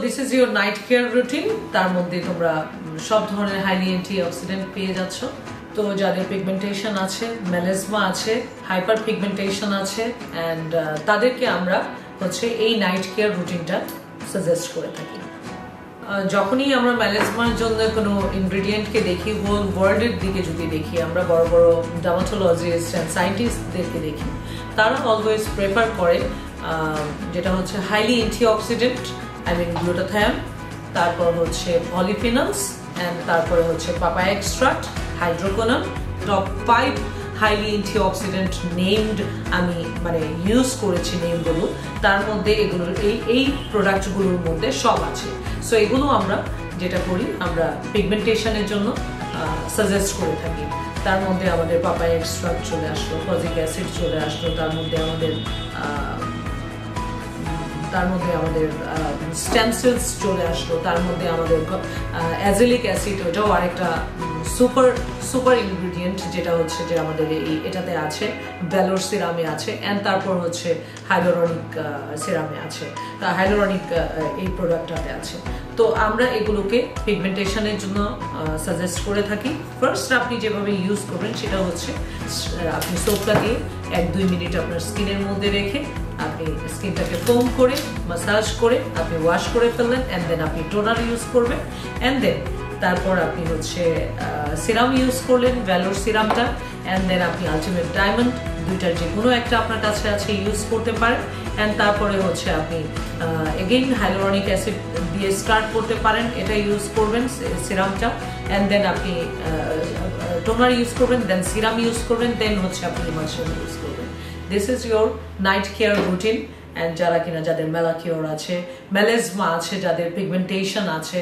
This is your night care routine. তার মধ্যে তোমরা সব ধরনের হাইলি অ্যান্টিঅক্সিডেন্ট পেয়ে যাচ্ছ। তো যাদের পিগমেন্টেশন আছে, মেলাজমা আছে, হাইপার পিগমেন্টেশন আছে এন্ড তাদেরকে আমরা হচ্ছে এই নাইট কেয়ার রুটিনটা সাজেস্ট করে থাকি। যখনই আমরা মেলাজমার জন্য কোনো ইনগ্রেডিয়েন্টকে দেখি, হোল ওয়ার্ল্ডের দিকে যদি দেখি, আমরা বড় বড় ডার্মাটোলজিস্ট এন্ড সায়েন্টিস্টদেরকে দেখি, তারা অলওয়েজ প্রেফার করে যেটা হচ্ছে highly antioxidant, I mean glutathione, তারপর হচ্ছে polyphenols and তারপরে হচ্ছে papaya extract, hydroquinone. Top 5 highly antioxidant named আমি মানে ইউজ করেছি নেমগুলো, তার মধ্যে এগুলোর এই প্রোডাক্টগুলোর মধ্যে সব আছে। সো এগুলো আমরা যেটা করি, আমরা পিগমেন্টেশনের জন্য সাজেস্ট করে থাকি। তার মধ্যে আমাদের পাপায়া এক্সট্রাক্ট চলে আসলো, ফলিক অ্যাসিড চলে আসলো, তার মধ্যে আমাদের স্টেম সেলস চলে আসলো, তার মধ্যে আমাদের অ্যাজেলিক অ্যাসিড, ওটাও আরেকটা সুপার ইনগ্রিডিয়েন্ট যেটা হচ্ছে যে আমাদের এটাতে আছে, ভ্যালোর সিরামে আছে এন্ড তারপর হচ্ছে হাইলোরনিক সিরামে আছে, হাইলোরনিক এই প্রোডাক্টটাতে আছে। তো আমরা এগুলোকে পিগমেন্টেশনের জন্য সাজেস্ট করে থাকি। ফার্স্ট আপনি যেভাবে ইউজ করবেন সেটা হচ্ছে আপনি সোপটাকে 1-2 মিনিট আপনার স্কিনের মধ্যে রেখে আপনি স্কিনটাকে ফোম করে মাসাজ করে আপনি ওয়াশ করে ফেললেন এন্ড দেন আপনি টোনার ইউজ করবেন এন্ড দেন তারপর আপনি হচ্ছে সিরাম ইউজ করলেন, ভ্যালোর সিরামটা, এন্ড দেন আপনি আলটিমেট ডায়মন্ড, দুইটার যে কোনো একটা আপনার কাছে আছে ইউজ করতে পারেন। এন্ড তারপরে হচ্ছে আপনি এগেইন হাইলোরনিক অ্যাসিড দিয়ে স্টার্ট করতে পারেন, এটা ইউজ করবেন সিরামটা, এন্ড দেন আপনি টোনার ইউজ করবেন, দেন সিরাম ইউজ করবেন, দেন হচ্ছে আপনি ইমালশন ইউজ করবেন। This is your night care routine. And যারা কিনা যাদের মেলাকিওর আছে, মেলাজমা আছে, যাদের পিগমেন্টেশন আছে,